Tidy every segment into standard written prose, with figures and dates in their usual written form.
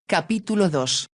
Capítulo 2.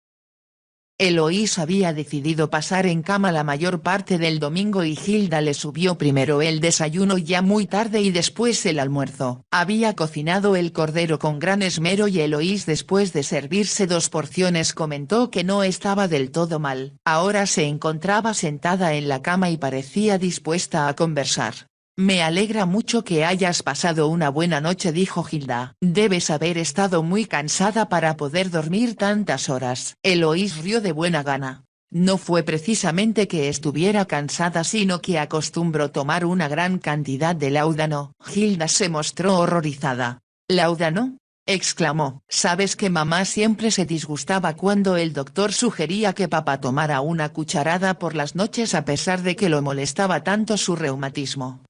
Eloís había decidido pasar en cama la mayor parte del domingo y Hilda le subió primero el desayuno ya muy tarde y después el almuerzo. Había cocinado el cordero con gran esmero y Eloís, después de servirse 2 porciones, comentó que no estaba del todo mal. Ahora se encontraba sentada en la cama y parecía dispuesta a conversar. Me alegra mucho que hayas pasado una buena noche, dijo Hilda. Debes haber estado muy cansada para poder dormir tantas horas. Eloís rió de buena gana. No fue precisamente que estuviera cansada, sino que acostumbro tomar una gran cantidad de láudano. Hilda se mostró horrorizada. ¿Láudano?, exclamó. Sabes que mamá siempre se disgustaba cuando el doctor sugería que papá tomara una cucharada por las noches a pesar de que lo molestaba tanto su reumatismo.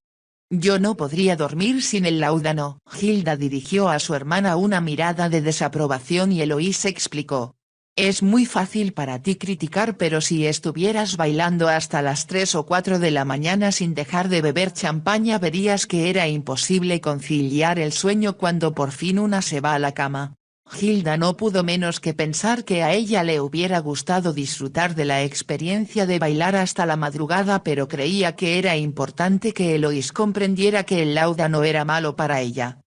Yo no podría dormir sin el láudano. Hilda dirigió a su hermana una mirada de desaprobación y Eloís explicó. Es muy fácil para ti criticar, pero si estuvieras bailando hasta las 3 o 4 de la mañana sin dejar de beber champaña, verías que era imposible conciliar el sueño cuando por fin una se va a la cama. Hilda no pudo menos que pensar que a ella le hubiera gustado disfrutar de la experiencia de bailar hasta la madrugada, pero creía que era importante que Eloís comprendiera que el láudano era malo para ella.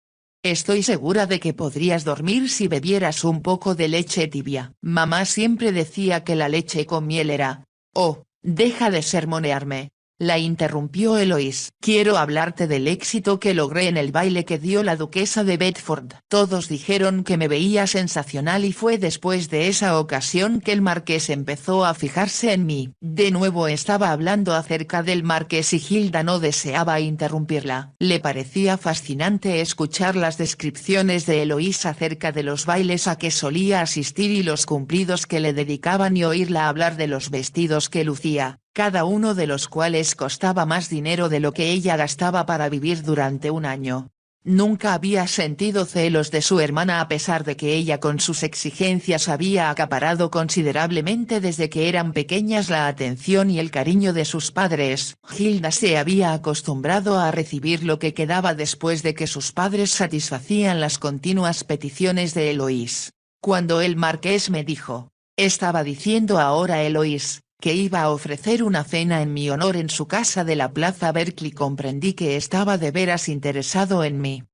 Estoy segura de que podrías dormir si bebieras un poco de leche tibia. Mamá siempre decía que la leche con miel era... Oh, deja de sermonearme. La interrumpió Eloís. Quiero hablarte del éxito que logré en el baile que dio la duquesa de Bedford. Todos dijeron que me veía sensacional y fue después de esa ocasión que el marqués empezó a fijarse en mí. De nuevo estaba hablando acerca del marqués y Hilda no deseaba interrumpirla. Le parecía fascinante escuchar las descripciones de Eloís acerca de los bailes a que solía asistir y los cumplidos que le dedicaban y oírla hablar de los vestidos que lucía, cada uno de los cuales costaba más dinero de lo que ella gastaba para vivir durante un año. Nunca había sentido celos de su hermana a pesar de que ella con sus exigencias había acaparado considerablemente desde que eran pequeñas la atención y el cariño de sus padres. Hilda se había acostumbrado a recibir lo que quedaba después de que sus padres satisfacían las continuas peticiones de Eloís. Cuando el marqués me dijo, estaba diciendo ahora Eloís, que iba a ofrecer una cena en mi honor en su casa de la Plaza Berkeley, comprendí que estaba de veras interesado en mí.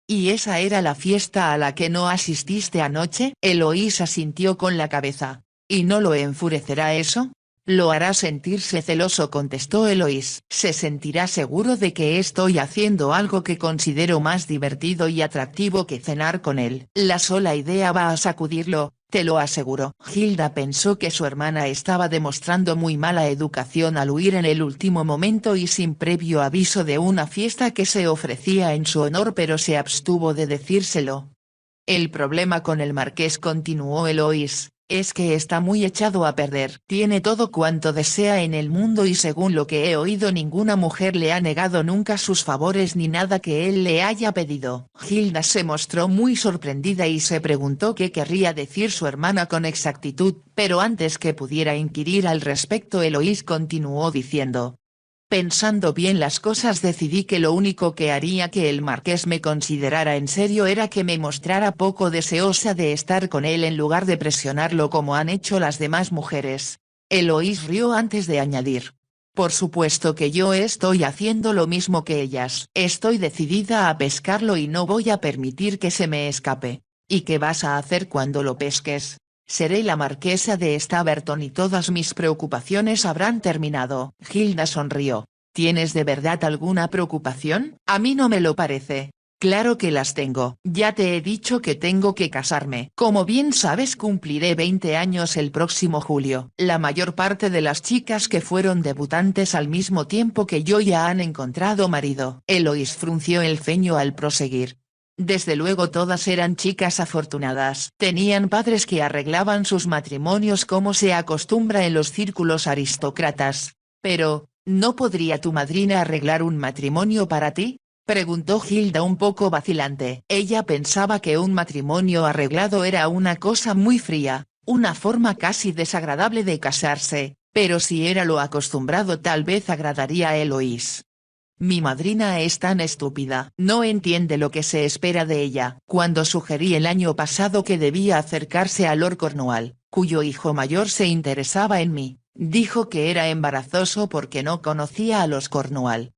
¿Y esa era la fiesta a la que no asististe anoche? Eloís asintió con la cabeza. ¿Y no lo enfurecerá eso? Lo hará sentirse celoso, contestó Eloís. Se sentirá seguro de que estoy haciendo algo que considero más divertido y atractivo que cenar con él. La sola idea va a sacudirlo, te lo aseguro. Hilda pensó que su hermana estaba demostrando muy mala educación al huir en el último momento y sin previo aviso de una fiesta que se ofrecía en su honor, pero se abstuvo de decírselo. El problema con el marqués, continuó Eloís, es que está muy echado a perder. Tiene todo cuanto desea en el mundo y según lo que he oído ninguna mujer le ha negado nunca sus favores ni nada que él le haya pedido. Hilda se mostró muy sorprendida y se preguntó qué querría decir su hermana con exactitud, pero antes que pudiera inquirir al respecto Eloís continuó diciendo. Pensando bien las cosas decidí que lo único que haría que el marqués me considerara en serio era que me mostrara poco deseosa de estar con él en lugar de presionarlo como han hecho las demás mujeres. Eloís rió antes de añadir. Por supuesto que yo estoy haciendo lo mismo que ellas. Estoy decidida a pescarlo y no voy a permitir que se me escape. ¿Y qué vas a hacer cuando lo pesques? Seré la marquesa de Staverton y todas mis preocupaciones habrán terminado. Hilda sonrió. ¿Tienes de verdad alguna preocupación? A mí no me lo parece. Claro que las tengo. Ya te he dicho que tengo que casarme. Como bien sabes, cumpliré 20 años el próximo julio. La mayor parte de las chicas que fueron debutantes al mismo tiempo que yo ya han encontrado marido. Eloís frunció el ceño al proseguir. Desde luego todas eran chicas afortunadas. Tenían padres que arreglaban sus matrimonios como se acostumbra en los círculos aristócratas. Pero, ¿no podría tu madrina arreglar un matrimonio para ti? Preguntó Hilda un poco vacilante. Ella pensaba que un matrimonio arreglado era una cosa muy fría, una forma casi desagradable de casarse, pero si era lo acostumbrado tal vez agradaría a Eloís. Mi madrina es tan estúpida. No entiende lo que se espera de ella. Cuando sugerí el año pasado que debía acercarse a Lord Cornwall, cuyo hijo mayor se interesaba en mí, dijo que era embarazoso porque no conocía a los Cornwall.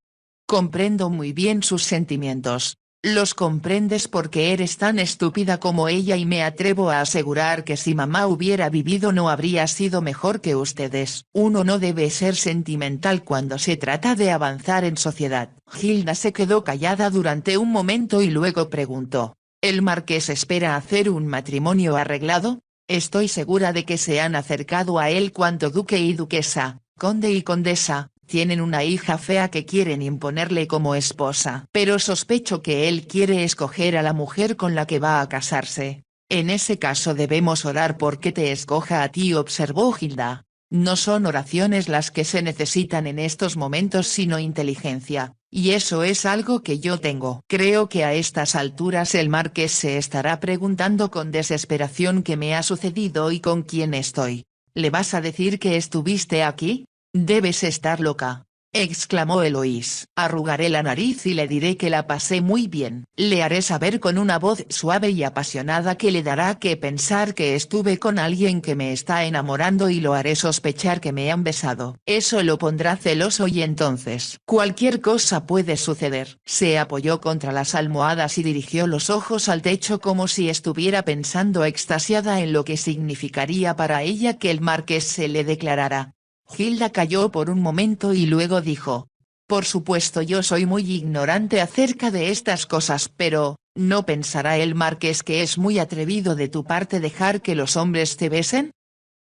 Comprendo muy bien sus sentimientos. Los comprendes porque eres tan estúpida como ella y me atrevo a asegurar que si mamá hubiera vivido no habría sido mejor que ustedes. Uno no debe ser sentimental cuando se trata de avanzar en sociedad. Hilda se quedó callada durante un momento y luego preguntó: ¿El marqués espera hacer un matrimonio arreglado? Estoy segura de que se han acercado a él cuando duque y duquesa, conde y condesa, tienen una hija fea que quieren imponerle como esposa. Pero sospecho que él quiere escoger a la mujer con la que va a casarse. En ese caso debemos orar porque te escoja a ti, observó Hilda. No son oraciones las que se necesitan en estos momentos sino inteligencia, y eso es algo que yo tengo. Creo que a estas alturas el marqués se estará preguntando con desesperación qué me ha sucedido y con quién estoy. ¿Le vas a decir que estuviste aquí? Debes estar loca, exclamó Eloís. Arrugaré la nariz y le diré que la pasé muy bien. Le haré saber con una voz suave y apasionada que le dará que pensar que estuve con alguien que me está enamorando y lo haré sospechar que me han besado. Eso lo pondrá celoso y entonces cualquier cosa puede suceder. Se apoyó contra las almohadas y dirigió los ojos al techo como si estuviera pensando extasiada en lo que significaría para ella que el marqués se le declarara. Hilda calló por un momento y luego dijo: por supuesto yo soy muy ignorante acerca de estas cosas pero, ¿no pensará el marqués que es muy atrevido de tu parte dejar que los hombres te besen?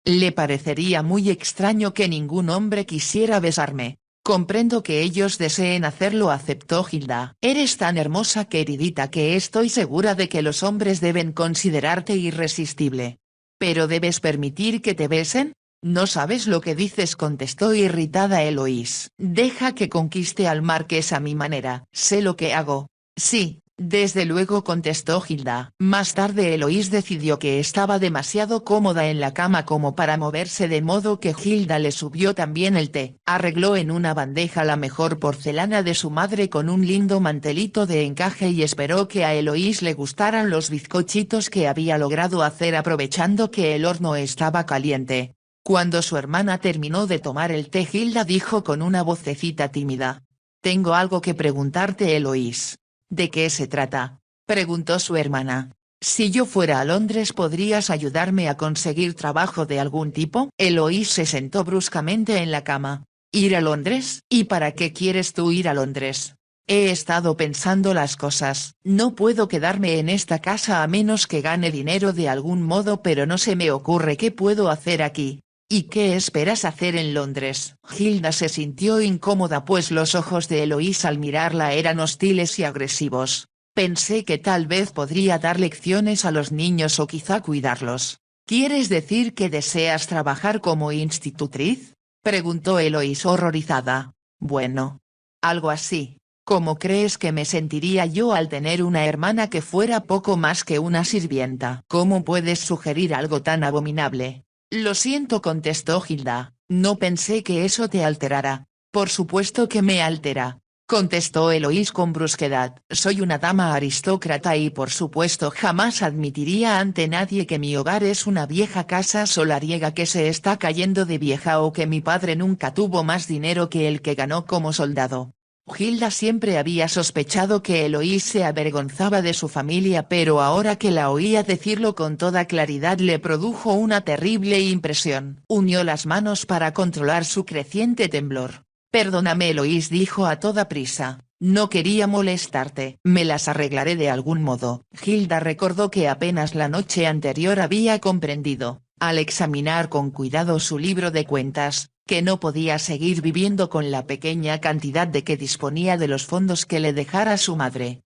Le parecería muy extraño que ningún hombre quisiera besarme. Comprendo que ellos deseen hacerlo, aceptó Hilda. Eres tan hermosa, queridita, que estoy segura de que los hombres deben considerarte irresistible. ¿Pero debes permitir que te besen? No sabes lo que dices, contestó irritada Eloís. Deja que conquiste al marqués a mi manera. Sé lo que hago. Sí, desde luego, contestó Hilda. Más tarde Eloís decidió que estaba demasiado cómoda en la cama como para moverse, de modo que Hilda le subió también el té. Arregló en una bandeja la mejor porcelana de su madre con un lindo mantelito de encaje y esperó que a Eloís le gustaran los bizcochitos que había logrado hacer aprovechando que el horno estaba caliente. Cuando su hermana terminó de tomar el té, Hilda dijo con una vocecita tímida: tengo algo que preguntarte, Eloís. ¿De qué se trata?, preguntó su hermana. Si yo fuera a Londres, ¿podrías ayudarme a conseguir trabajo de algún tipo? Eloís se sentó bruscamente en la cama. ¿Ir a Londres? ¿Y para qué quieres tú ir a Londres? He estado pensando las cosas. No puedo quedarme en esta casa a menos que gane dinero de algún modo, pero no se me ocurre qué puedo hacer aquí. ¿Y qué esperas hacer en Londres? Hilda se sintió incómoda pues los ojos de Eloís al mirarla eran hostiles y agresivos. Pensé que tal vez podría dar lecciones a los niños o quizá cuidarlos. ¿Quieres decir que deseas trabajar como institutriz?, preguntó Eloís horrorizada. Bueno, algo así. ¿Cómo crees que me sentiría yo al tener una hermana que fuera poco más que una sirvienta? ¿Cómo puedes sugerir algo tan abominable? Lo siento, contestó Hilda, no pensé que eso te alterara. Por supuesto que me altera, contestó Eloís con brusquedad. Soy una dama aristócrata y por supuesto jamás admitiría ante nadie que mi hogar es una vieja casa solariega que se está cayendo de vieja o que mi padre nunca tuvo más dinero que el que ganó como soldado. Hilda siempre había sospechado que Eloís se avergonzaba de su familia, pero ahora que la oía decirlo con toda claridad le produjo una terrible impresión. Unió las manos para controlar su creciente temblor. Perdóname, Eloís, dijo a toda prisa. No quería molestarte. Me las arreglaré de algún modo. Hilda recordó que apenas la noche anterior había comprendido, al examinar con cuidado su libro de cuentas, que no podía seguir viviendo con la pequeña cantidad de que disponía de los fondos que le dejara su madre.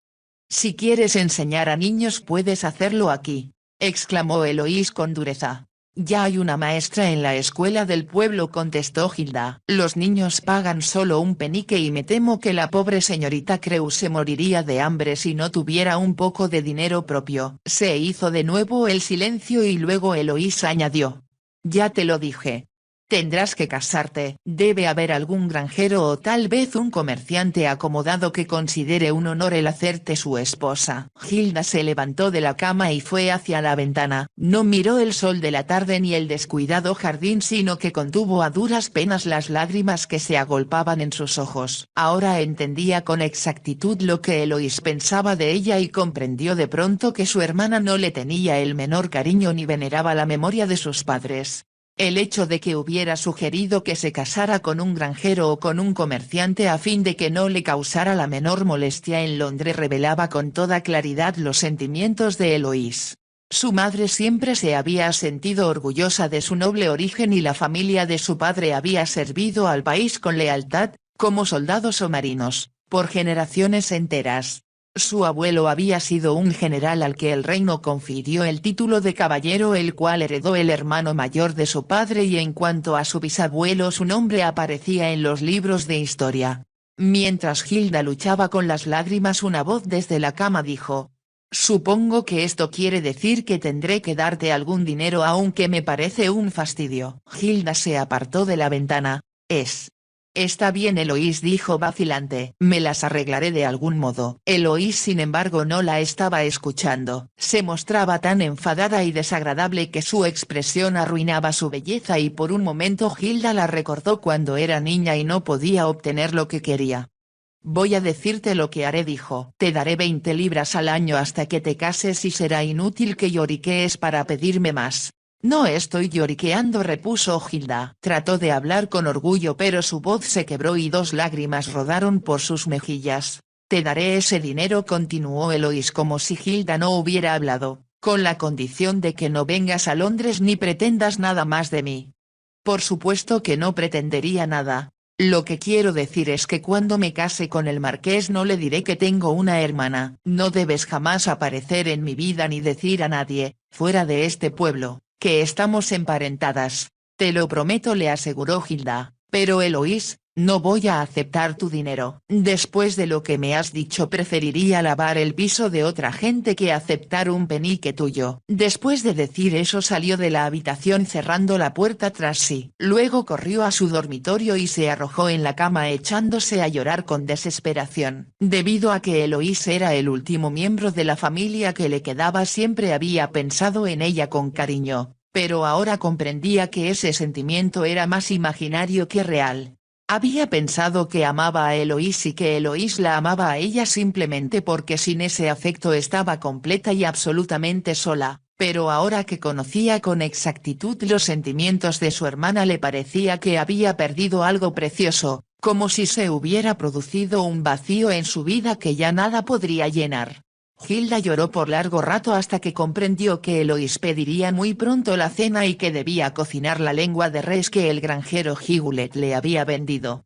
Si quieres enseñar a niños puedes hacerlo aquí, exclamó Eloís con dureza. Ya hay una maestra en la escuela del pueblo, contestó Hilda. Los niños pagan solo un penique y me temo que la pobre señorita Crew se moriría de hambre si no tuviera un poco de dinero propio. Se hizo de nuevo el silencio y luego Eloís añadió: ya te lo dije. Tendrás que casarte. Debe haber algún granjero o tal vez un comerciante acomodado que considere un honor el hacerte su esposa. Hilda se levantó de la cama y fue hacia la ventana. No miró el sol de la tarde ni el descuidado jardín, sino que contuvo a duras penas las lágrimas que se agolpaban en sus ojos. Ahora entendía con exactitud lo que Eloís pensaba de ella y comprendió de pronto que su hermana no le tenía el menor cariño ni veneraba la memoria de sus padres. El hecho de que hubiera sugerido que se casara con un granjero o con un comerciante a fin de que no le causara la menor molestia en Londres revelaba con toda claridad los sentimientos de Eloís. Su madre siempre se había sentido orgullosa de su noble origen y la familia de su padre había servido al país con lealtad, como soldados o marinos, por generaciones enteras. Su abuelo había sido un general al que el reino confirió el título de caballero, el cual heredó el hermano mayor de su padre, y en cuanto a su bisabuelo su nombre aparecía en los libros de historia. Mientras Hilda luchaba con las lágrimas, una voz desde la cama dijo: «Supongo que esto quiere decir que tendré que darte algún dinero, aunque me parece un fastidio». Hilda se apartó de la ventana. Está bien, Eloís dijo vacilante. Me las arreglaré de algún modo. Eloís sin embargo no la estaba escuchando. Se mostraba tan enfadada y desagradable que su expresión arruinaba su belleza y por un momento Hilda la recordó cuando era niña y no podía obtener lo que quería. Voy a decirte lo que haré, dijo. Te daré 20 libras al año hasta que te cases y será inútil que lloriquees para pedirme más. No estoy lloriqueando, repuso Hilda. Trató de hablar con orgullo pero su voz se quebró y 2 lágrimas rodaron por sus mejillas. Te daré ese dinero, continuó Eloís como si Hilda no hubiera hablado, con la condición de que no vengas a Londres ni pretendas nada más de mí. Por supuesto que no pretendería nada. Lo que quiero decir es que cuando me case con el marqués no le diré que tengo una hermana. No debes jamás aparecer en mi vida ni decir a nadie, fuera de este pueblo, que estamos emparentadas. Te lo prometo, le aseguró Hilda. Pero Eloís, no voy a aceptar tu dinero. Después de lo que me has dicho, preferiría lavar el piso de otra gente que aceptar un penique tuyo. Después de decir eso salió de la habitación cerrando la puerta tras sí. Luego corrió a su dormitorio y se arrojó en la cama echándose a llorar con desesperación. Debido a que Eloís era el último miembro de la familia que le quedaba, siempre había pensado en ella con cariño, pero ahora comprendía que ese sentimiento era más imaginario que real. Había pensado que amaba a Eloís y que Eloís la amaba a ella simplemente porque sin ese afecto estaba completa y absolutamente sola, pero ahora que conocía con exactitud los sentimientos de su hermana le parecía que había perdido algo precioso, como si se hubiera producido un vacío en su vida que ya nada podría llenar. Hilda lloró por largo rato hasta que comprendió que Eloís pediría muy pronto la cena y que debía cocinar la lengua de res que el granjero Higulet le había vendido.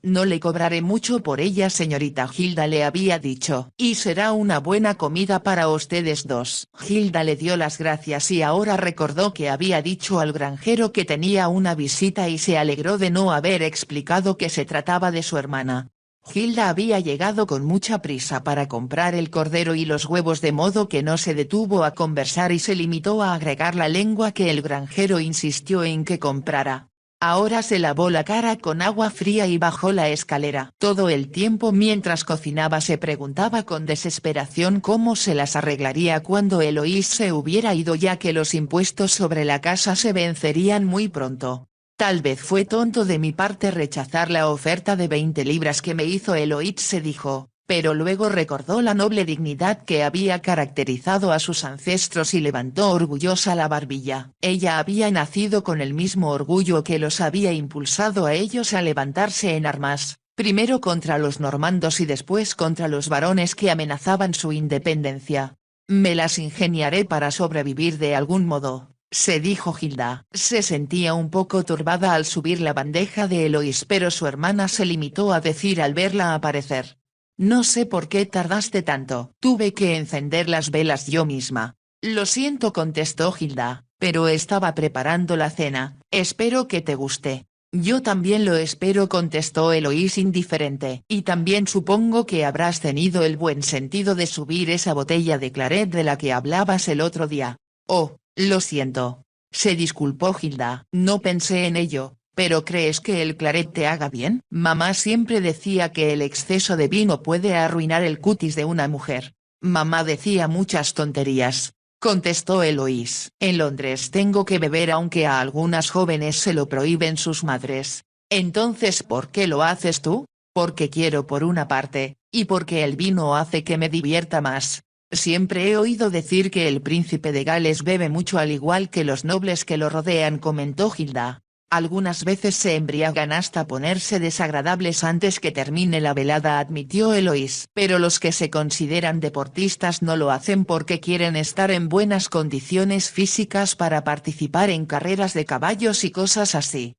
No le cobraré mucho por ella, señorita Hilda, le había dicho, y será una buena comida para ustedes dos. Hilda le dio las gracias y ahora recordó que había dicho al granjero que tenía una visita y se alegró de no haber explicado que se trataba de su hermana. Hilda había llegado con mucha prisa para comprar el cordero y los huevos, de modo que no se detuvo a conversar y se limitó a agregar la lengua que el granjero insistió en que comprara. Ahora se lavó la cara con agua fría y bajó la escalera. Todo el tiempo mientras cocinaba se preguntaba con desesperación cómo se las arreglaría cuando Eloís se hubiera ido, ya que los impuestos sobre la casa se vencerían muy pronto. Tal vez fue tonto de mi parte rechazar la oferta de 20 libras que me hizo Eloís, se dijo, pero luego recordó la noble dignidad que había caracterizado a sus ancestros y levantó orgullosa la barbilla. Ella había nacido con el mismo orgullo que los había impulsado a ellos a levantarse en armas, primero contra los normandos y después contra los varones que amenazaban su independencia. Me las ingeniaré para sobrevivir de algún modo, se dijo Hilda. Se sentía un poco turbada al subir la bandeja de Eloís, pero su hermana se limitó a decir al verla aparecer: no sé por qué tardaste tanto. Tuve que encender las velas yo misma. Lo siento, contestó Hilda, pero estaba preparando la cena. Espero que te guste. Yo también lo espero, contestó Eloís indiferente. Y también supongo que habrás tenido el buen sentido de subir esa botella de claret de la que hablabas el otro día. Oh, lo siento. Se disculpó Hilda. No pensé en ello. ¿Pero crees que el claret te haga bien? Mamá siempre decía que el exceso de vino puede arruinar el cutis de una mujer. Mamá decía muchas tonterías, contestó Eloís. En Londres tengo que beber aunque a algunas jóvenes se lo prohíben sus madres. Entonces ¿por qué lo haces tú? Porque quiero por una parte, y porque el vino hace que me divierta más. Siempre he oído decir que el príncipe de Gales bebe mucho al igual que los nobles que lo rodean, comentó Gilda. Algunas veces se embriagan hasta ponerse desagradables antes que termine la velada, admitió Eloís. Pero los que se consideran deportistas no lo hacen porque quieren estar en buenas condiciones físicas para participar en carreras de caballos y cosas así.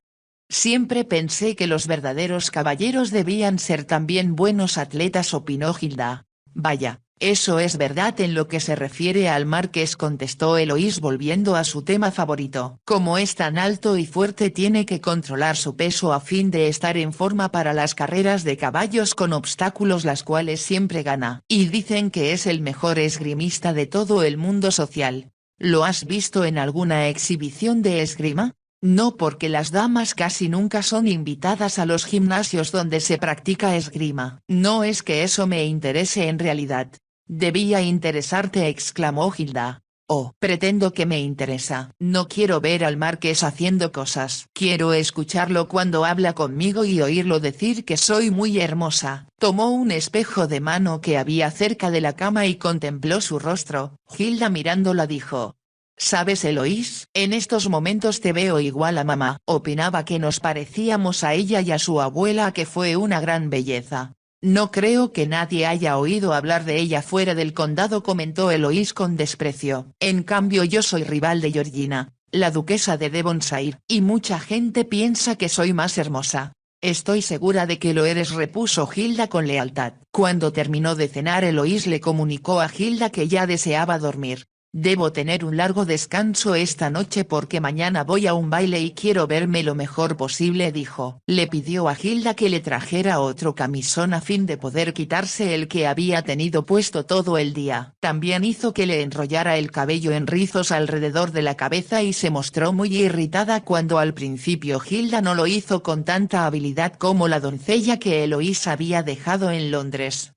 Siempre pensé que los verdaderos caballeros debían ser también buenos atletas, opinó Gilda. Vaya, eso es verdad en lo que se refiere al marqués, contestó Eloís volviendo a su tema favorito. Como es tan alto y fuerte tiene que controlar su peso a fin de estar en forma para las carreras de caballos con obstáculos, las cuales siempre gana. Y dicen que es el mejor esgrimista de todo el mundo social. ¿Lo has visto en alguna exhibición de esgrima? No, porque las damas casi nunca son invitadas a los gimnasios donde se practica esgrima. No es que eso me interese en realidad. Debía interesarte, exclamó Gilda. Oh, pretendo que me interesa. No quiero ver al marqués haciendo cosas. Quiero escucharlo cuando habla conmigo y oírlo decir que soy muy hermosa. Tomó un espejo de mano que había cerca de la cama y contempló su rostro. Gilda mirándola dijo: ¿Sabes, Eloís? En estos momentos te veo igual a mamá. Opinaba que nos parecíamos a ella y a su abuela, que fue una gran belleza. No creo que nadie haya oído hablar de ella fuera del condado, comentó Eloís con desprecio. En cambio yo soy rival de Georgina, la duquesa de Devonshire, y mucha gente piensa que soy más hermosa. Estoy segura de que lo eres, repuso Gilda con lealtad. Cuando terminó de cenar, Eloís le comunicó a Gilda que ya deseaba dormir. Debo tener un largo descanso esta noche porque mañana voy a un baile y quiero verme lo mejor posible, dijo. Le pidió a Gilda que le trajera otro camisón a fin de poder quitarse el que había tenido puesto todo el día. También hizo que le enrollara el cabello en rizos alrededor de la cabeza y se mostró muy irritada cuando al principio Gilda no lo hizo con tanta habilidad como la doncella que Eloís había dejado en Londres.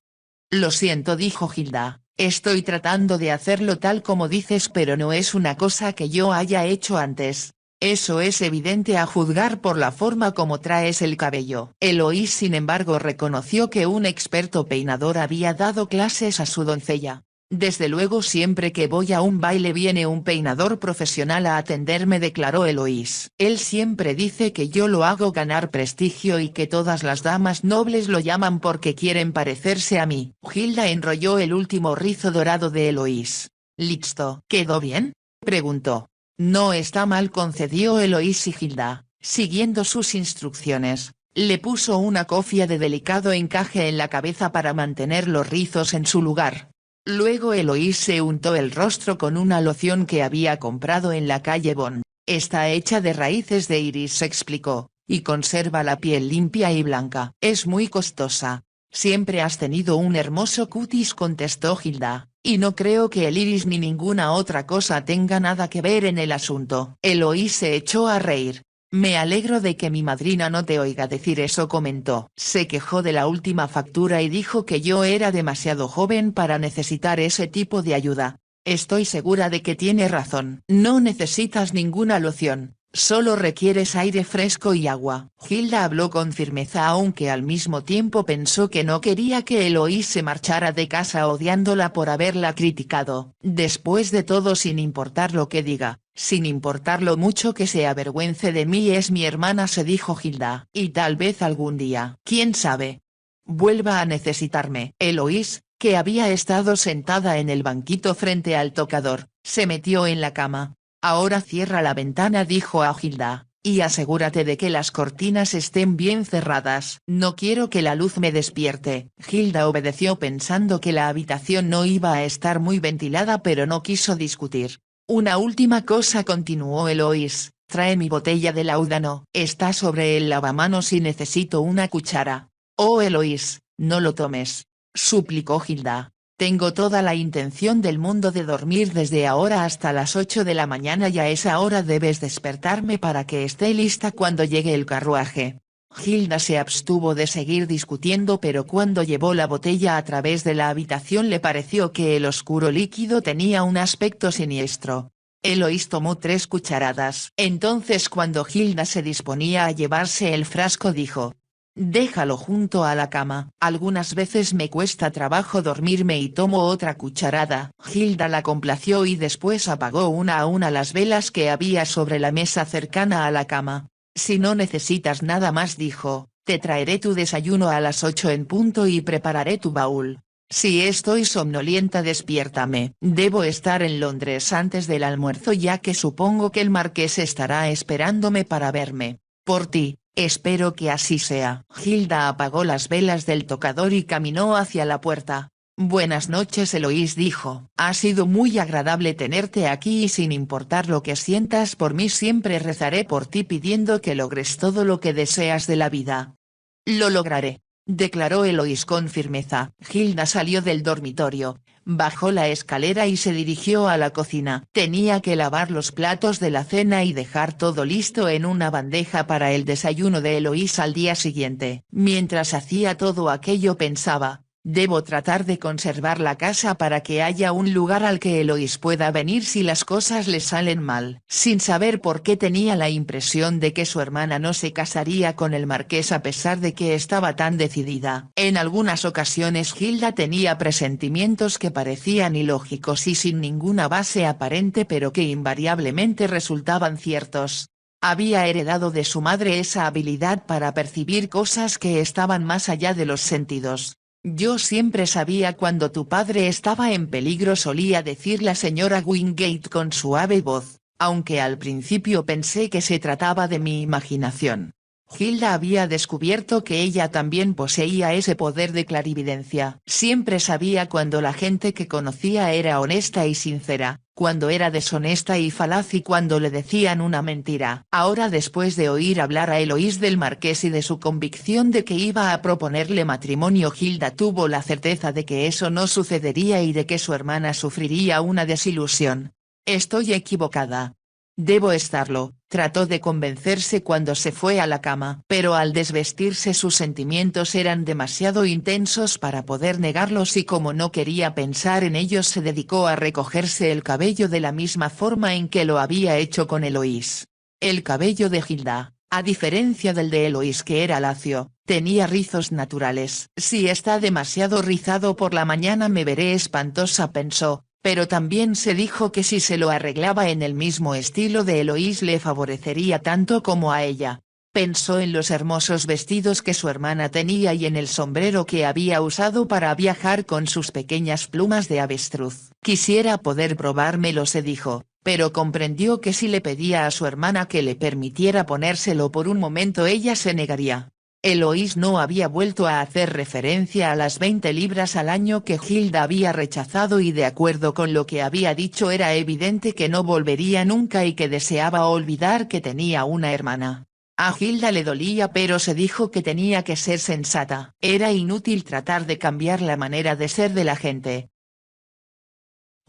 Lo siento, dijo Gilda. Estoy tratando de hacerlo tal como dices, pero no es una cosa que yo haya hecho antes. Eso es evidente a juzgar por la forma como traes el cabello. Eloís sin embargo reconoció que un experto peinador había dado clases a su doncella. Desde luego siempre que voy a un baile viene un peinador profesional a atenderme, declaró Eloís. Él siempre dice que yo lo hago ganar prestigio y que todas las damas nobles lo llaman porque quieren parecerse a mí. Gilda enrolló el último rizo dorado de Eloís. ¿Listo? ¿Quedó bien?, preguntó. No está mal, concedió Eloís, y Gilda, siguiendo sus instrucciones, le puso una cofia de delicado encaje en la cabeza para mantener los rizos en su lugar. Luego Eloís se untó el rostro con una loción que había comprado en la calle Bond. Está hecha de raíces de iris, explicó, y conserva la piel limpia y blanca. Es muy costosa. Siempre has tenido un hermoso cutis, contestó Gilda, y no creo que el iris ni ninguna otra cosa tenga nada que ver en el asunto. Eloís se echó a reír. Me alegro de que mi madrina no te oiga decir eso, comentó. Se quejó de la última factura y dijo que yo era demasiado joven para necesitar ese tipo de ayuda. Estoy segura de que tiene razón. No necesitas ninguna loción, solo requieres aire fresco y agua. Gilda habló con firmeza, aunque al mismo tiempo pensó que no quería que Eloís se marchara de casa odiándola por haberla criticado. Después de todo, sin importar lo que diga, sin importar lo mucho que se avergüence de mí, es mi hermana, se dijo Gilda. Y tal vez algún día, quién sabe, vuelva a necesitarme. Eloís, que había estado sentada en el banquito frente al tocador, se metió en la cama. Ahora cierra la ventana, dijo a Gilda, y asegúrate de que las cortinas estén bien cerradas. No quiero que la luz me despierte. Gilda obedeció pensando que la habitación no iba a estar muy ventilada, pero no quiso discutir. Una última cosa, continuó Eloís, trae mi botella de láudano. Está sobre el lavamanos y necesito una cuchara. Oh, Eloís, no lo tomes, suplicó Gilda. Tengo toda la intención del mundo de dormir desde ahora hasta las 8 de la mañana y a esa hora debes despertarme para que esté lista cuando llegue el carruaje. Hilda se abstuvo de seguir discutiendo, pero cuando llevó la botella a través de la habitación le pareció que el oscuro líquido tenía un aspecto siniestro. Eloís tomó 3 cucharadas. Entonces, cuando Hilda se disponía a llevarse el frasco, dijo: «Déjalo junto a la cama, algunas veces me cuesta trabajo dormirme y tomo otra cucharada». Hilda la complació y después apagó una a una las velas que había sobre la mesa cercana a la cama. «Si no necesitas nada más», dijo, «te traeré tu desayuno a las 8 en punto y prepararé tu baúl. Si estoy somnolienta, despiértame. Debo estar en Londres antes del almuerzo, ya que supongo que el marqués estará esperándome para verme. Por ti, espero que así sea». Hilda apagó las velas del tocador y caminó hacia la puerta. «Buenas noches, Eloís», dijo. «Ha sido muy agradable tenerte aquí y sin importar lo que sientas por mí siempre rezaré por ti pidiendo que logres todo lo que deseas de la vida». «Lo lograré», declaró Eloís con firmeza. Hilda salió del dormitorio, bajó la escalera y se dirigió a la cocina. Tenía que lavar los platos de la cena y dejar todo listo en una bandeja para el desayuno de Eloís al día siguiente. Mientras hacía todo aquello pensaba: «Debo tratar de conservar la casa para que haya un lugar al que Eloís pueda venir si las cosas le salen mal». Sin saber por qué tenía la impresión de que su hermana no se casaría con el marqués a pesar de que estaba tan decidida. En algunas ocasiones Hilda tenía presentimientos que parecían ilógicos y sin ninguna base aparente, pero que invariablemente resultaban ciertos. Había heredado de su madre esa habilidad para percibir cosas que estaban más allá de los sentidos. «Yo siempre sabía cuando tu padre estaba en peligro», solía decir la señora Wingate con suave voz, aunque al principio pensé que se trataba de mi imaginación. Hilda había descubierto que ella también poseía ese poder de clarividencia. Siempre sabía cuando la gente que conocía era honesta y sincera, cuando era deshonesta y falaz y cuando le decían una mentira. Ahora, después de oír hablar a Eloís del marqués y de su convicción de que iba a proponerle matrimonio, Hilda tuvo la certeza de que eso no sucedería y de que su hermana sufriría una desilusión. «Estoy equivocada. Debo estarlo», trató de convencerse cuando se fue a la cama. Pero al desvestirse sus sentimientos eran demasiado intensos para poder negarlos y como no quería pensar en ellos se dedicó a recogerse el cabello de la misma forma en que lo había hecho con Eloís. El cabello de Hilda, a diferencia del de Eloís que era lacio, tenía rizos naturales. «Si está demasiado rizado por la mañana me veré espantosa», pensó. Pero también se dijo que si se lo arreglaba en el mismo estilo de Eloís le favorecería tanto como a ella. Pensó en los hermosos vestidos que su hermana tenía y en el sombrero que había usado para viajar con sus pequeñas plumas de avestruz. «Quisiera poder probármelo», se dijo, pero comprendió que si le pedía a su hermana que le permitiera ponérselo por un momento ella se negaría. Eloís no había vuelto a hacer referencia a las 20 libras al año que Hilda había rechazado y de acuerdo con lo que había dicho era evidente que no volvería nunca y que deseaba olvidar que tenía una hermana. A Hilda le dolía, pero se dijo que tenía que ser sensata. Era inútil tratar de cambiar la manera de ser de la gente.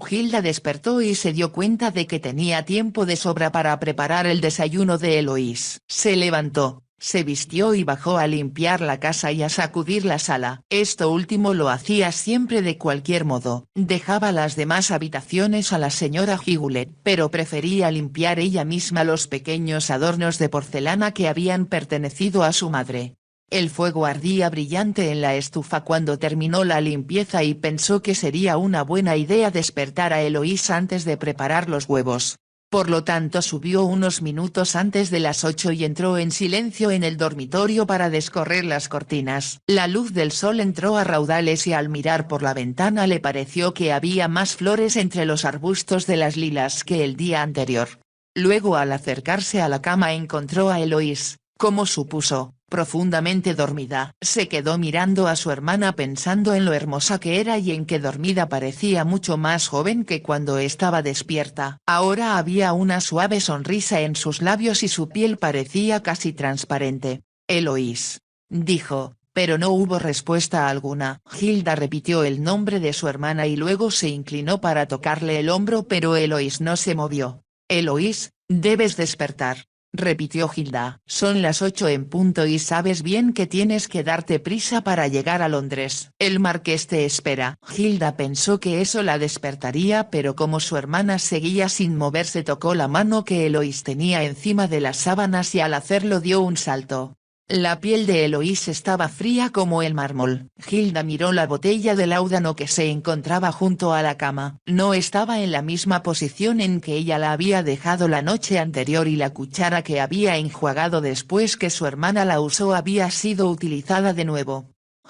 Hilda despertó y se dio cuenta de que tenía tiempo de sobra para preparar el desayuno de Eloís. Se levantó, se vistió y bajó a limpiar la casa y a sacudir la sala. Esto último lo hacía siempre de cualquier modo. Dejaba las demás habitaciones a la señora Higoulet, pero prefería limpiar ella misma los pequeños adornos de porcelana que habían pertenecido a su madre. El fuego ardía brillante en la estufa cuando terminó la limpieza y pensó que sería una buena idea despertar a Eloís antes de preparar los huevos. Por lo tanto subió unos minutos antes de las 8 y entró en silencio en el dormitorio para descorrer las cortinas. La luz del sol entró a raudales y al mirar por la ventana le pareció que había más flores entre los arbustos de las lilas que el día anterior. Luego, al acercarse a la cama, encontró a Eloís, como supuso, profundamente dormida. Se quedó mirando a su hermana pensando en lo hermosa que era y en que dormida parecía mucho más joven que cuando estaba despierta. Ahora había una suave sonrisa en sus labios y su piel parecía casi transparente. «Eloís», dijo, pero no hubo respuesta alguna. Hilda repitió el nombre de su hermana y luego se inclinó para tocarle el hombro, pero Eloís no se movió. «Eloís, debes despertar», repitió Hilda. «Son las 8 en punto y sabes bien que tienes que darte prisa para llegar a Londres. El marqués te espera». Hilda pensó que eso la despertaría, pero como su hermana seguía sin moverse, tocó la mano que Eloís tenía encima de las sábanas y al hacerlo dio un salto. La piel de Eloís estaba fría como el mármol. Hilda miró la botella de láudano que se encontraba junto a la cama. No estaba en la misma posición en que ella la había dejado la noche anterior y la cuchara que había enjuagado después que su hermana la usó había sido utilizada de nuevo.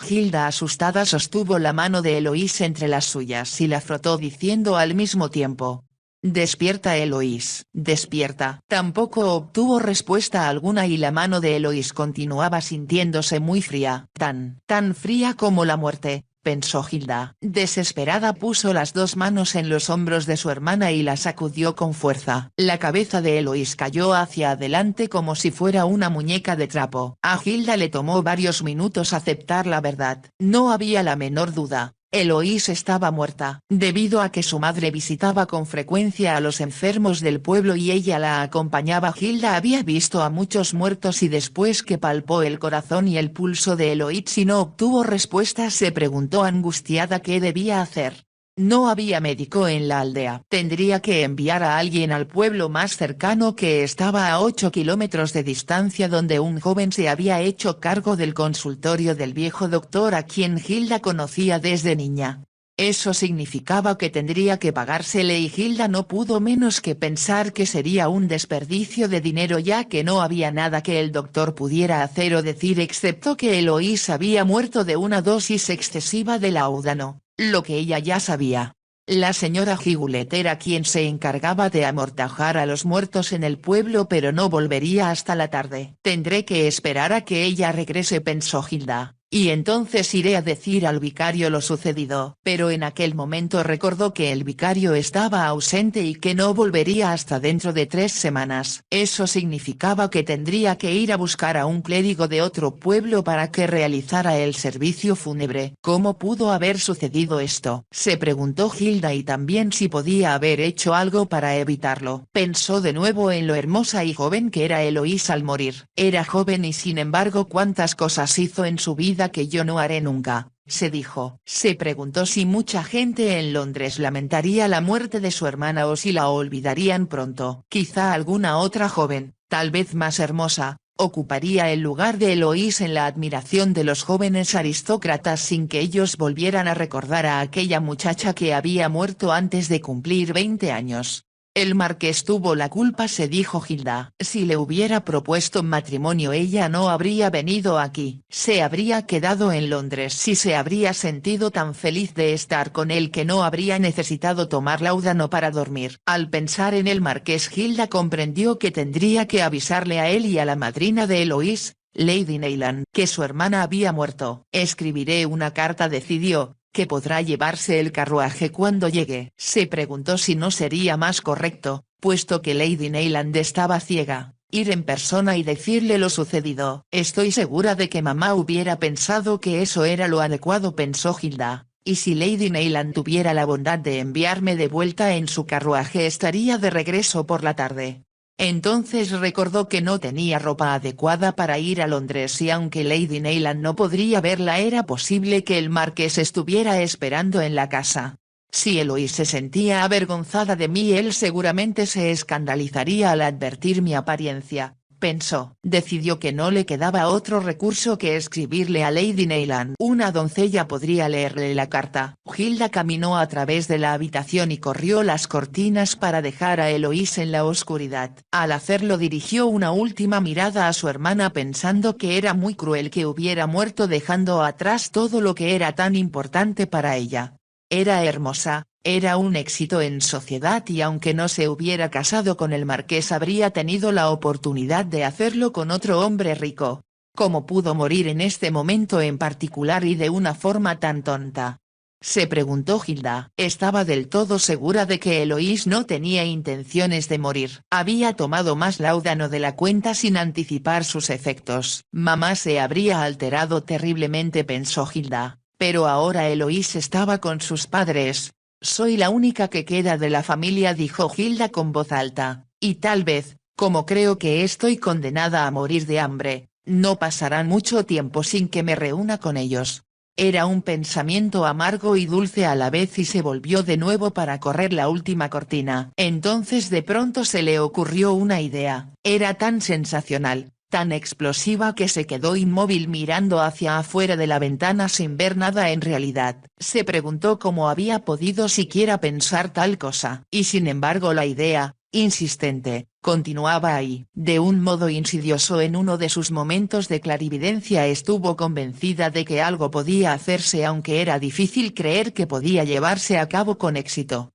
Hilda asustada sostuvo la mano de Eloís entre las suyas y la frotó diciendo al mismo tiempo: «Despierta, Eloís, despierta». Tampoco obtuvo respuesta alguna y la mano de Eloís continuaba sintiéndose muy fría. Tan fría como la muerte, pensó Hilda. Desesperada puso las dos manos en los hombros de su hermana y la sacudió con fuerza. La cabeza de Eloís cayó hacia adelante como si fuera una muñeca de trapo. A Hilda le tomó varios minutos aceptar la verdad. No había la menor duda. Eloís estaba muerta. Debido a que su madre visitaba con frecuencia a los enfermos del pueblo y ella la acompañaba, Hilda había visto a muchos muertos y después que palpó el corazón y el pulso de Eloís y no obtuvo respuesta, se preguntó angustiada qué debía hacer. No había médico en la aldea. Tendría que enviar a alguien al pueblo más cercano que estaba a 8 kilómetros de distancia, donde un joven se había hecho cargo del consultorio del viejo doctor a quien Hilda conocía desde niña. Eso significaba que tendría que pagársele y Hilda no pudo menos que pensar que sería un desperdicio de dinero, ya que no había nada que el doctor pudiera hacer o decir excepto que Eloís había muerto de una dosis excesiva de láudano. Lo que ella ya sabía. La señora Higulet era quien se encargaba de amortajar a los muertos en el pueblo, pero no volvería hasta la tarde. Tendré que esperar a que ella regrese, pensó Hilda, y entonces iré a decir al vicario lo sucedido. Pero en aquel momento recordó que el vicario estaba ausente y que no volvería hasta dentro de 3 semanas. Eso significaba que tendría que ir a buscar a un clérigo de otro pueblo para que realizara el servicio fúnebre. ¿Cómo pudo haber sucedido esto?, se preguntó Hilda, y también si podía haber hecho algo para evitarlo. Pensó de nuevo en lo hermosa y joven que era Eloís al morir. Era joven y sin embargo cuántas cosas hizo en su vida que yo no haré nunca, se dijo. Se preguntó si mucha gente en Londres lamentaría la muerte de su hermana o si la olvidarían pronto. Quizá alguna otra joven, tal vez más hermosa, ocuparía el lugar de Eloís en la admiración de los jóvenes aristócratas sin que ellos volvieran a recordar a aquella muchacha que había muerto antes de cumplir 20 años. El marqués tuvo la culpa, se dijo Hilda. Si le hubiera propuesto matrimonio ella no habría venido aquí. Se habría quedado en Londres y se habría sentido tan feliz de estar con él que no habría necesitado tomar láudano para dormir. Al pensar en el marqués, Hilda comprendió que tendría que avisarle a él y a la madrina de Eloís, Lady Neyland, que su hermana había muerto. Escribiré una carta, decidió, que podrá llevarse el carruaje cuando llegue. Se preguntó si no sería más correcto, puesto que Lady Neyland estaba ciega, ir en persona y decirle lo sucedido. Estoy segura de que mamá hubiera pensado que eso era lo adecuado, pensó Hilda, y si Lady Neyland tuviera la bondad de enviarme de vuelta en su carruaje estaría de regreso por la tarde. Entonces recordó que no tenía ropa adecuada para ir a Londres y aunque Lady Neyland no podría verla era posible que el marqués estuviera esperando en la casa. Si Eloís se sentía avergonzada de mí él seguramente se escandalizaría al advertir mi apariencia, pensó. Decidió que no le quedaba otro recurso que escribirle a Lady Neyland. Una doncella podría leerle la carta. Hilda caminó a través de la habitación y corrió las cortinas para dejar a Eloís en la oscuridad. Al hacerlo dirigió una última mirada a su hermana pensando que era muy cruel que hubiera muerto dejando atrás todo lo que era tan importante para ella. Era hermosa, era un éxito en sociedad y aunque no se hubiera casado con el marqués habría tenido la oportunidad de hacerlo con otro hombre rico. ¿Cómo pudo morir en este momento en particular y de una forma tan tonta? se preguntó Hilda. Estaba del todo segura de que Eloís no tenía intenciones de morir. Había tomado más láudano de la cuenta sin anticipar sus efectos. Mamá se habría alterado terriblemente, pensó Hilda, pero ahora Eloís estaba con sus padres. Soy la única que queda de la familia, dijo Hilda con voz alta, y tal vez, como creo que estoy condenada a morir de hambre, no pasará mucho tiempo sin que me reúna con ellos. Era un pensamiento amargo y dulce a la vez y se volvió de nuevo para correr la última cortina. Entonces de pronto se le ocurrió una idea, era tan sensacional, tan explosiva que se quedó inmóvil mirando hacia afuera de la ventana sin ver nada en realidad. Se preguntó cómo había podido siquiera pensar tal cosa. Y sin embargo la idea, insistente, continuaba ahí. De un modo insidioso en uno de sus momentos de clarividencia estuvo convencida de que algo podía hacerse aunque era difícil creer que podía llevarse a cabo con éxito.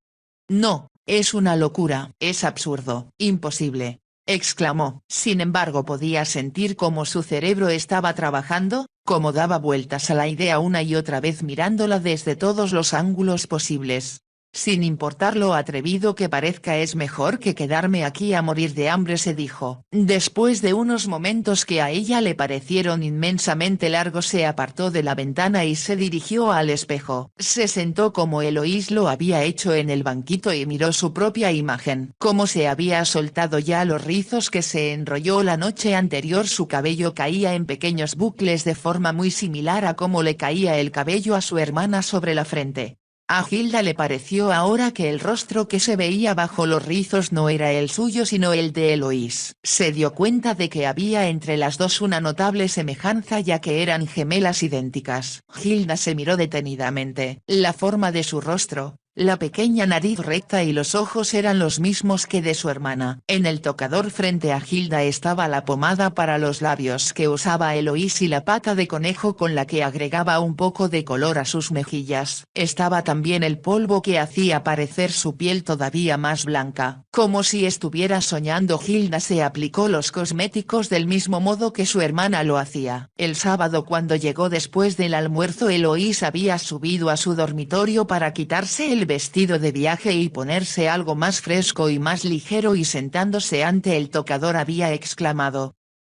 No, es una locura, es absurdo, imposible, exclamó. Sin embargo podía sentir cómo su cerebro estaba trabajando, cómo daba vueltas a la idea una y otra vez mirándola desde todos los ángulos posibles. Sin importar lo atrevido que parezca, es mejor que quedarme aquí a morir de hambre, se dijo. Después de unos momentos que a ella le parecieron inmensamente largos, se apartó de la ventana y se dirigió al espejo. Se sentó como Eloís lo había hecho en el banquito y miró su propia imagen. Como se había soltado ya los rizos que se enrolló la noche anterior, su cabello caía en pequeños bucles de forma muy similar a cómo le caía el cabello a su hermana sobre la frente. A Hilda le pareció ahora que el rostro que se veía bajo los rizos no era el suyo sino el de Eloís. Se dio cuenta de que había entre las dos una notable semejanza ya que eran gemelas idénticas. Hilda se miró detenidamente. La forma de su rostro, la pequeña nariz recta y los ojos eran los mismos que de su hermana. En el tocador frente a Hilda estaba la pomada para los labios que usaba Eloís y la pata de conejo con la que agregaba un poco de color a sus mejillas. Estaba también el polvo que hacía parecer su piel todavía más blanca. Como si estuviera soñando, Hilda se aplicó los cosméticos del mismo modo que su hermana lo hacía. El sábado, cuando llegó después del almuerzo, Eloís había subido a su dormitorio para quitarse el vestido de viaje y ponerse algo más fresco y más ligero, y sentándose ante el tocador había exclamado: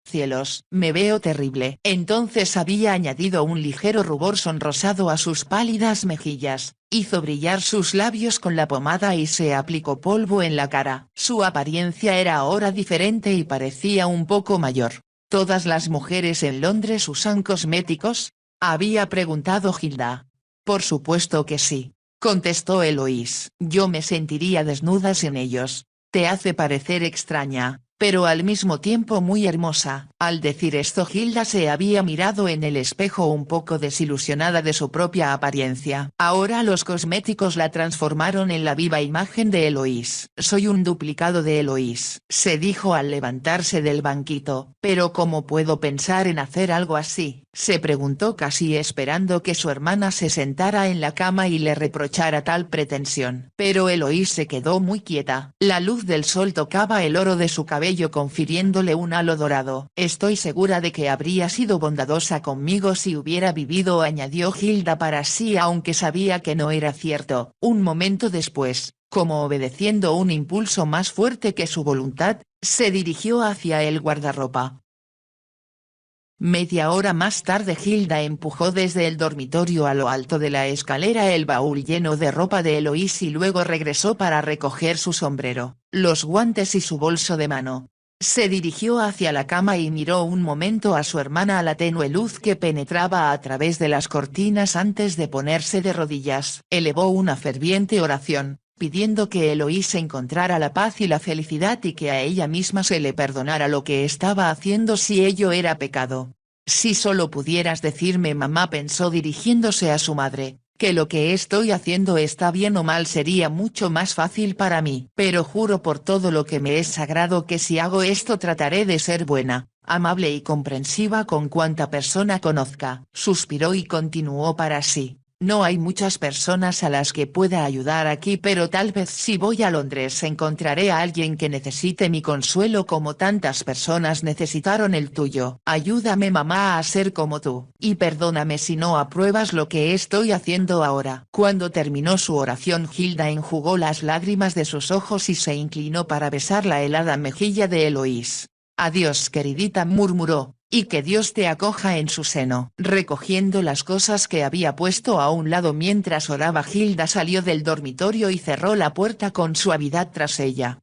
«Cielos, me veo terrible». Entonces había añadido un ligero rubor sonrosado a sus pálidas mejillas, hizo brillar sus labios con la pomada y se aplicó polvo en la cara. Su apariencia era ahora diferente y parecía un poco mayor. ¿Todas las mujeres en Londres usan cosméticos?, había preguntado Hilda. Por supuesto que sí, contestó Eloís. Yo me sentiría desnuda sin ellos. Te hace parecer extraña, pero al mismo tiempo muy hermosa. Al decir esto, Hilda se había mirado en el espejo un poco desilusionada de su propia apariencia. Ahora los cosméticos la transformaron en la viva imagen de Eloís. Soy un duplicado de Eloís, se dijo al levantarse del banquito. Pero ¿cómo puedo pensar en hacer algo así?, se preguntó casi esperando que su hermana se sentara en la cama y le reprochara tal pretensión. Pero Eloís se quedó muy quieta. La luz del sol tocaba el oro de su cabello confiriéndole un halo dorado. Estoy segura de que habría sido bondadosa conmigo si hubiera vivido, añadió Hilda para sí, aunque sabía que no era cierto. Un momento después, como obedeciendo un impulso más fuerte que su voluntad, se dirigió hacia el guardarropa. Media hora más tarde, Hilda empujó desde el dormitorio a lo alto de la escalera el baúl lleno de ropa de Eloís y luego regresó para recoger su sombrero, los guantes y su bolso de mano. Se dirigió hacia la cama y miró un momento a su hermana a la tenue luz que penetraba a través de las cortinas antes de ponerse de rodillas. Elevó una ferviente oración, pidiendo que Eloís encontrara la paz y la felicidad y que a ella misma se le perdonara lo que estaba haciendo si ello era pecado. Si solo pudieras decirme, mamá, pensó dirigiéndose a su madre, que lo que estoy haciendo está bien o mal, sería mucho más fácil para mí. Pero juro por todo lo que me es sagrado que si hago esto trataré de ser buena, amable y comprensiva con cuanta persona conozca. Suspiró y continuó para sí. No hay muchas personas a las que pueda ayudar aquí, pero tal vez si voy a Londres encontraré a alguien que necesite mi consuelo como tantas personas necesitaron el tuyo. Ayúdame mamá a ser como tú, y perdóname si no apruebas lo que estoy haciendo ahora. Cuando terminó su oración, Hilda enjugó las lágrimas de sus ojos y se inclinó para besar la helada mejilla de Eloís. Adiós queridita, murmuró, y que Dios te acoja en su seno. Recogiendo las cosas que había puesto a un lado mientras oraba, Hilda salió del dormitorio y cerró la puerta con suavidad tras ella.